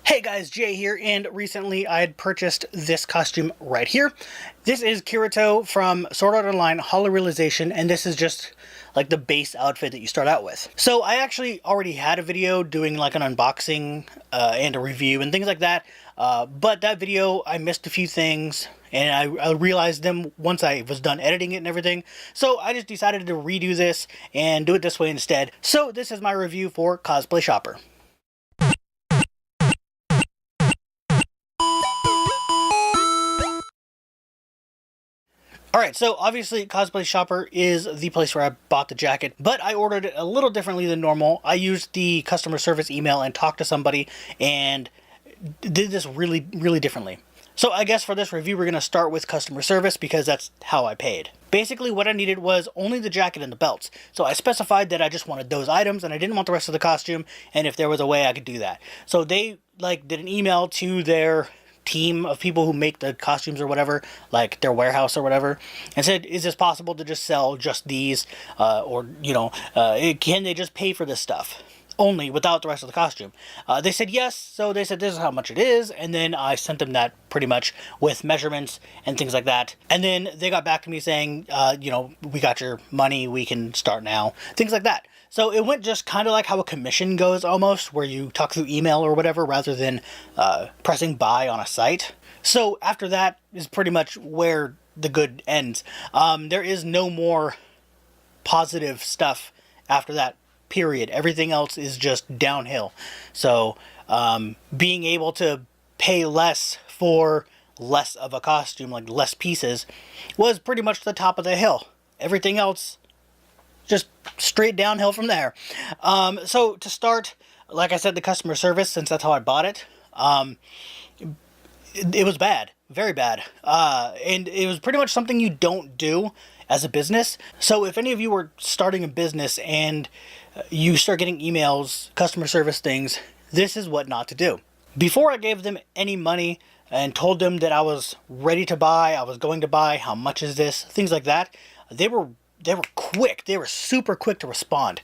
Hey guys, Jay here, and recently I had purchased this costume right here. This is Kirito from Sword Art Online Hollow Realization, and this is just like the base outfit that you start out with. So I actually already had a video doing like an unboxing and a review and things like that, but that video I missed a few things, and I realized them once I was done editing it and everything. So I just decided to redo this and do it this way instead. So this is my review for Cosplay Shopper. Alright, so obviously Cosplay Shopper is the place where I bought the jacket, but I ordered it a little differently than normal. I used the customer service email and talked to somebody and did this really differently. So I guess for this review we're going to start with customer service because that's how I paid. Basically what I needed was only the jacket and the belts. So I specified that I just wanted those items and I didn't want the rest of the costume, and if there was a way I could do that. So they did an email to their team of people who make the costumes or whatever, like their warehouse or whatever, and said, is this possible to just sell just these, can they just pay for this stuff only without the rest of the costume? They said yes, so they said this is how much it is, and then I sent them that pretty much with measurements and things like that, and then they got back to me saying, we got your money, we can start now, things like that. So it went just kind of like how a commission goes almost, where you talk through email or whatever rather than pressing buy on a site. So after that is pretty much where the good ends. There is no more positive stuff after that, period. Everything else is just downhill. So being able to pay less for less of a costume, like less pieces, was pretty much the top of the hill. Everything else just straight downhill from there. So to start, like I said, the customer service, since that's how I bought it, it was bad, very bad. And it was pretty much something you don't do as a business. So if any of you are starting a business and you start getting emails, customer service things, this is what not to do. Before I gave them any money and told them that I was ready to buy, I was going to buy, how much is this, things like that, they were quick. They were super quick to respond,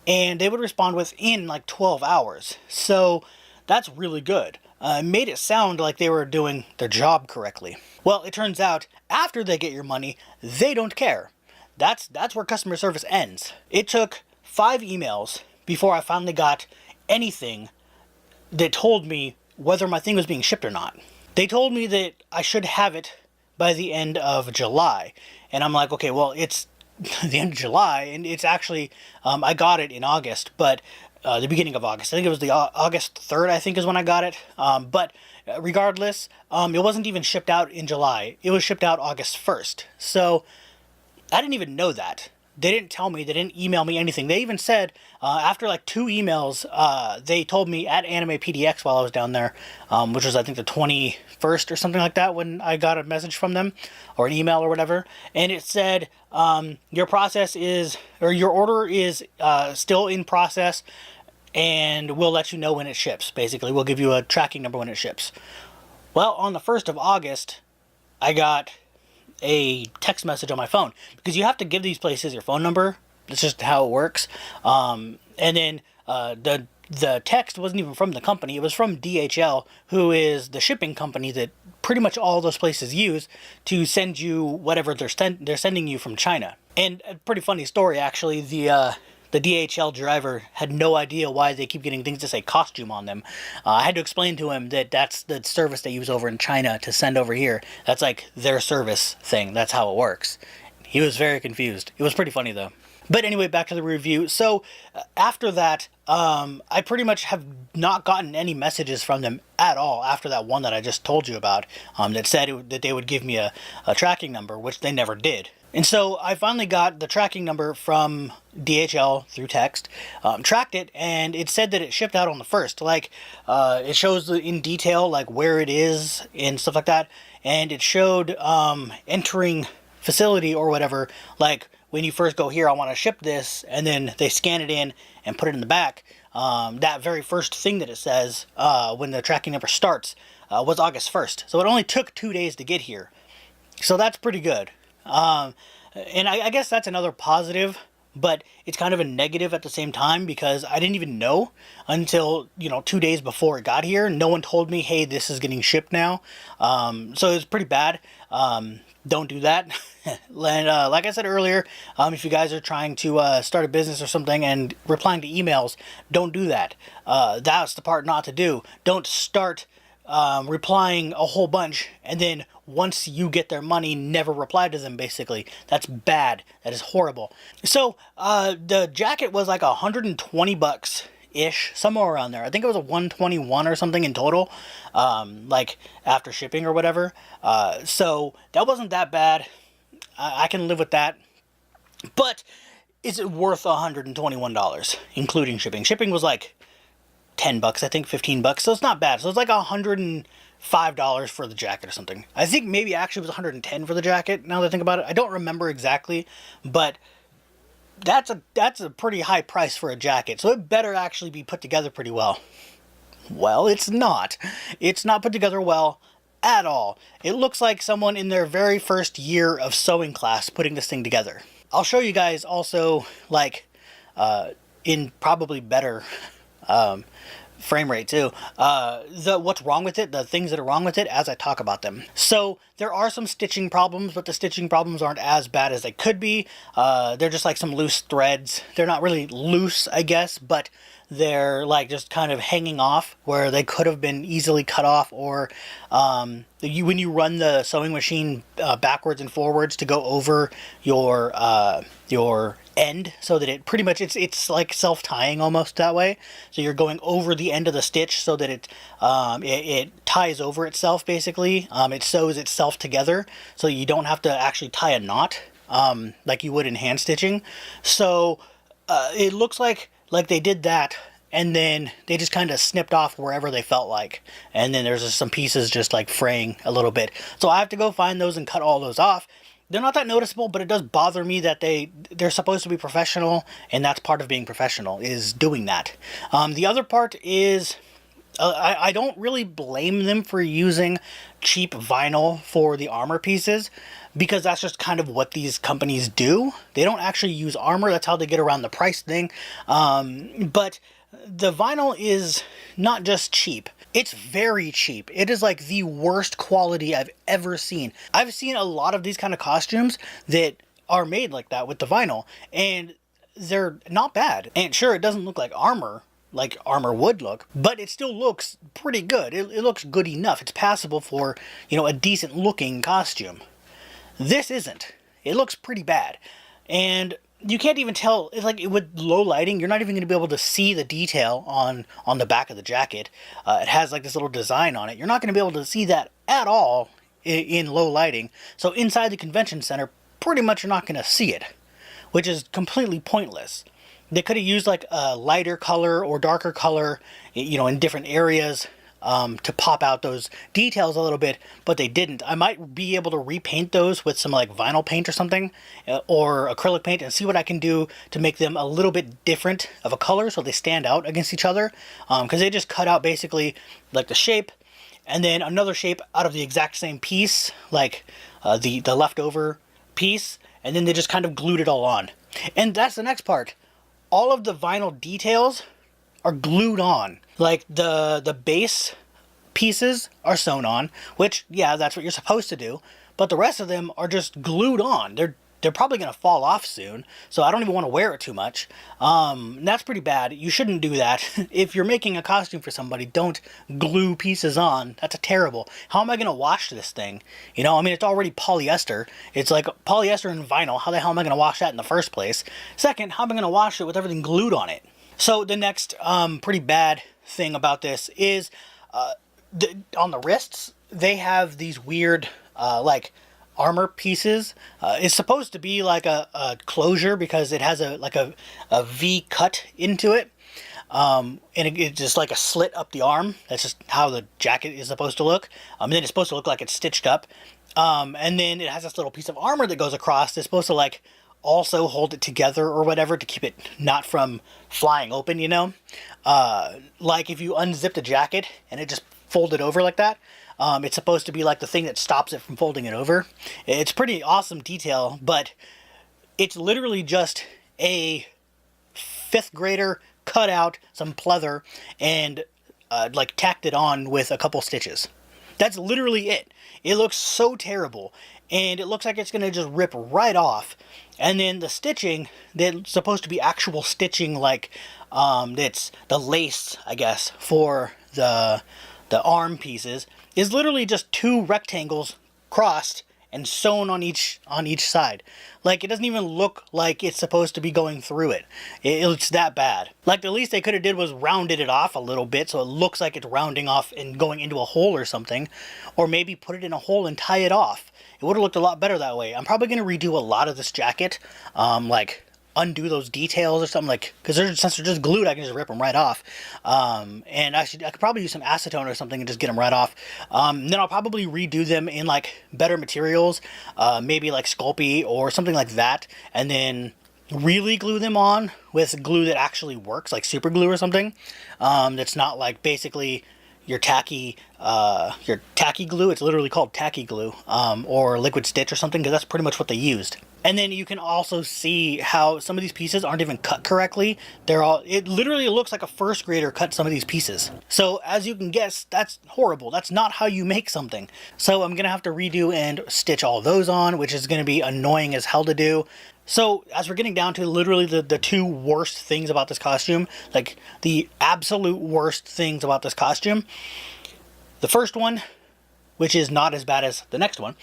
and they would respond within like 12 hours. So that's really good. Made it sound like they were doing their job correctly. Well, it turns out after they get your money, they don't care. That's where customer service ends. It took 5 emails before I finally got anything that told me whether my thing was being shipped or not. They told me that I should have it by the end of July, and I'm like, okay, well, it's the end of July, and it's actually, I got it in August, but the beginning of August. I think it was the August 3rd, I think is when I got it. But regardless, it wasn't even shipped out in July. It was shipped out August 1st. So I didn't even know that. They didn't tell me. They didn't email me anything. They even said, after like 2 emails, they told me at Anime PDX while I was down there, which was I think the 21st or something like that when I got a message from them, or an email or whatever, and it said, your process is, or your order is still in process, and we'll let you know when it ships. Basically, we'll give you a tracking number when it ships. Well, on the 1st of August, I got a text message on my phone, because you have to give these places your phone number. That's just how it works. And then the text wasn't even from the company. It was from DHL, who is the shipping company that pretty much all those places use to send you whatever they're sending you from China. And a pretty funny story, actually. The DHL driver had no idea why they keep getting things to say costume on them. I had to explain to him that that's the service they use over in China to send over here. That's like their service thing. That's how it works. He was very confused. It was pretty funny though. But anyway, back to the review. So after that, I pretty much have not gotten any messages from them at all after that one that I just told you about, that said that they would give me a tracking number, which they never did. And so I finally got the tracking number from DHL through text, tracked it, and it said that it shipped out on the 1st. Like, it shows in detail, like, where it is and stuff like that. And it showed entering facility or whatever, like, when you first go here, I want to ship this, and then they scan it in and put it in the back. That very first thing that it says when the tracking number starts was August 1st. So it only took 2 days to get here. So that's pretty good. And I guess that's another positive. but it's kind of a negative at the same time because I didn't even know until, 2 days before it got here. No one told me, hey, this is getting shipped now. So it's pretty bad. Don't do that. And like I said earlier, if you guys are trying to start a business or something and replying to emails, don't do that. That's the part not to do. Don't start replying a whole bunch and then once you get their money, never reply to them, basically. That's bad. That is horrible. So the jacket was like $120 ish, somewhere around there. I think it was a 121 or something in total, like after shipping or whatever. So that wasn't that bad. I can live with that. But is it worth $121, including shipping? Shipping was like $10, I think, $15. So it's not bad. So it's like $105 for the jacket or something. I think maybe actually it was $110 for the jacket, now that I think about it. I don't remember exactly, but that's a pretty high price for a jacket. So it better actually be put together pretty well. Well, it's not. It's not put together well at all. It looks like someone in their very first year of sewing class putting this thing together. I'll show you guys also, like, in probably better frame rate too, what's wrong with it, the things that are wrong with it as I talk about them. So there are some stitching problems, but the stitching problems aren't as bad as they could be. They're just like some loose threads. They're not really loose, I guess, but they're like just kind of hanging off where they could have been easily cut off, or when you run the sewing machine backwards and forwards to go over your end, so that it pretty much it's like self-tying almost that way. So you're going over the end of the stitch so that it ties over itself, basically. It sews itself together so you don't have to actually tie a knot like you would in hand stitching. So it looks like they did that, and then they just kind of snipped off wherever they felt like, and then there's just some pieces just like fraying a little bit. So I have to go find those and cut all those off. They're not that noticeable, but it does bother me that they're supposed to be professional, and that's part of being professional, is doing that. The other part is I don't really blame them for using cheap vinyl for the armor pieces, because that's just kind of what these companies do. They don't actually use armor. That's how they get around the price thing. But the vinyl is not just cheap. It's very cheap. It is like the worst quality I've ever seen. I've seen a lot of these kind of costumes that are made like that with the vinyl, and they're not bad. And sure, it doesn't look like armor would look, but it still looks pretty good. It looks good enough. It's passable for, a decent looking costume. This isn't. It looks pretty bad. And you can't even tell, it's like with low lighting, you're not even going to be able to see the detail on the back of the jacket. It has like this little design on it. You're not going to be able to see that at all in low lighting. So inside the convention center, pretty much you're not going to see it, which is completely pointless. They could have used like a lighter color or darker color, in different areas to pop out those details a little bit, but they didn't. I might be able to repaint those with some like vinyl paint or something, or acrylic paint, and see what I can do to make them a little bit different of a color so they stand out against each other, because they just cut out basically like the shape and then another shape out of the exact same piece, like the leftover piece, and then they just kind of glued it all on. And that's the next part. All of the vinyl details are glued on. Like the base pieces are sewn on, which, yeah, that's what you're supposed to do, but the rest of them are just glued on. They're probably going to fall off soon, so I don't even want to wear it too much. That's pretty bad. You shouldn't do that. If you're making a costume for somebody, don't glue pieces on. That's terrible. How am I going to wash this thing? It's already polyester. It's like polyester and vinyl. How the hell am I going to wash that in the first place? Second, how am I going to wash it with everything glued on it? So the next pretty bad thing about this is on the wrists, they have these weird like armor pieces. It's supposed to be like a closure because it has a V cut into it, and it's just like a slit up the arm. That's just how the jacket is supposed to look. And then it's supposed to look like it's stitched up, and then it has this little piece of armor that goes across. That's supposed to like also hold it together or whatever to keep it not from flying open, like if you unzip the jacket and it just folded over like that, it's supposed to be like the thing that stops it from folding it over. It's pretty awesome detail, but it's literally just a 5th grader cut out some pleather and like tacked it on with a couple stitches. That's literally it. It looks so terrible, and it looks like it's gonna just rip right off. And then the stitching, that's supposed to be actual stitching, like it's the lace, I guess, for the arm pieces, is literally just 2 rectangles crossed and sewn on each side. Like, it doesn't even look like it's supposed to be going through it. It's that bad. Like, the least they could have did was rounded it off a little bit so it looks like it's rounding off and going into a hole or something. Or maybe put it in a hole and tie it off. It would have looked a lot better that way. I'm probably going to redo a lot of this jacket. Like, undo those details or something, like, because since they're just glued, I can just rip them right off. And I could probably use some acetone or something and just get them right off. Then I'll probably redo them in like better materials, maybe like Sculpey or something like that, and then really glue them on with glue that actually works, like super glue or something. That's not like basically your tacky glue. It's literally called tacky glue, or liquid stitch or something, because that's pretty much what they used. And then you can also see how some of these pieces aren't even cut correctly. It literally looks like a 1st grader cut some of these pieces. So as you can guess, that's horrible. That's not how you make something. So I'm gonna have to redo and stitch all those on, which is gonna be annoying as hell to do. So as we're getting down to literally the 2 worst things about this costume, like the absolute worst things about this costume, the first one, which is not as bad as the next one,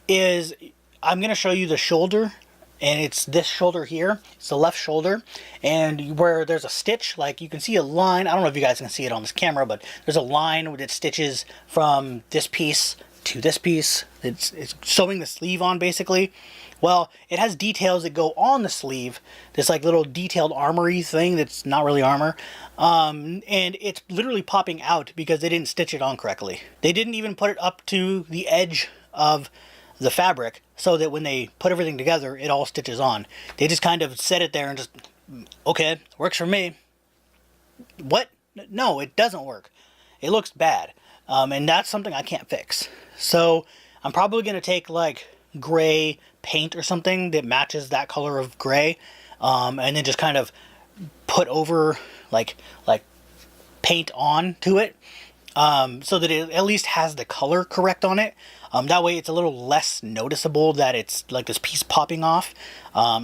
is I'm going to show you the shoulder, and it's this shoulder here. It's the left shoulder, and where there's a stitch, like you can see a line. I don't know if you guys can see it on this camera, but there's a line that stitches from this piece to this piece. It's sewing the sleeve on, basically. Well, it has details that go on the sleeve, this like little detailed armory thing that's not really armor, and it's literally popping out because they didn't stitch it on correctly. They didn't even put it up to the edge of the fabric so that when they put everything together, it all stitches on. They just kind of set it there and just, okay, works for me. What? No, it doesn't work. It looks bad, and that's something I can't fix. So I'm probably going to take like gray paint or something that matches that color of gray, and then just kind of put over like paint on to it, so that it at least has the color correct on it. That way it's a little less noticeable that it's like this piece popping off.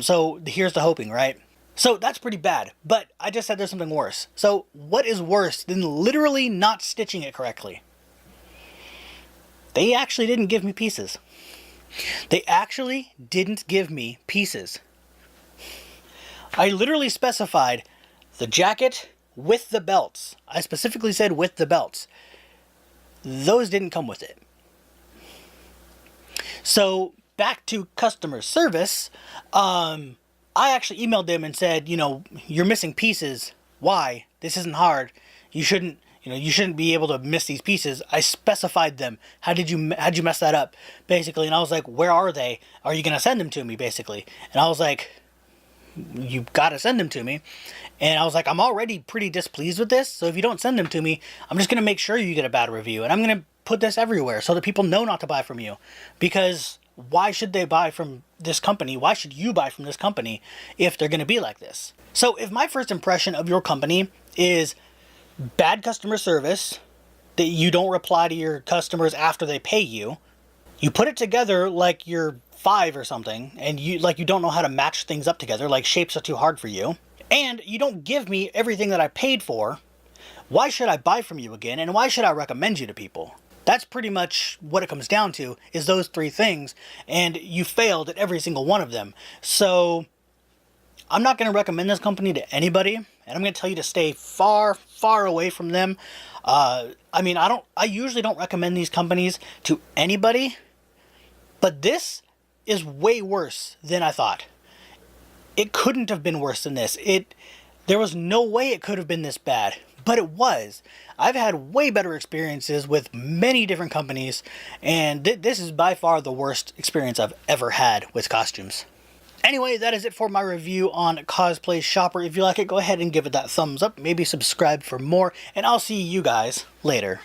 So here's the hoping, right? So that's pretty bad, but I just said there's something worse. So what is worse than literally not stitching it correctly? They actually didn't give me pieces. They actually didn't give me pieces. I literally specified the jacket with the belts. I specifically said with the belts. Those didn't come with it. So back to customer service, I actually emailed them and said, you're missing pieces. Why? This isn't hard. You shouldn't be able to miss these pieces. I specified them. How'd you mess that up? Basically. And I was like, where are they? Are you going to send them to me? Basically. And I was like, you got to send them to me. And I was like, I'm already pretty displeased with this. So if you don't send them to me, I'm just going to make sure you get a bad review. And I'm going to put this everywhere so that people know not to buy from you. Because why should they buy from this company? Why should you buy from this company if they're going to be like this? So if my first impression of your company is bad customer service, that you don't reply to your customers after they pay you, you put it together like you're 5 or something, and you don't know how to match things up together, like shapes are too hard for you, and you don't give me everything that I paid for, why should I buy from you again, and why should I recommend you to people? That's pretty much what it comes down to, is those 3 things, and you failed at every single one of them. So I'm not going to recommend this company to anybody, and I'm going to tell you to stay far, far away from them. I usually don't recommend these companies to anybody, but this is way worse than I thought. It couldn't have been worse than this. There was no way it could have been this bad, but it was. I've had way better experiences with many different companies, and this is by far the worst experience I've ever had with costumes. Anyway, that is it for my review on Cosplay Shopper. If you like it, go ahead and give it that thumbs up. Maybe subscribe for more, and I'll see you guys later.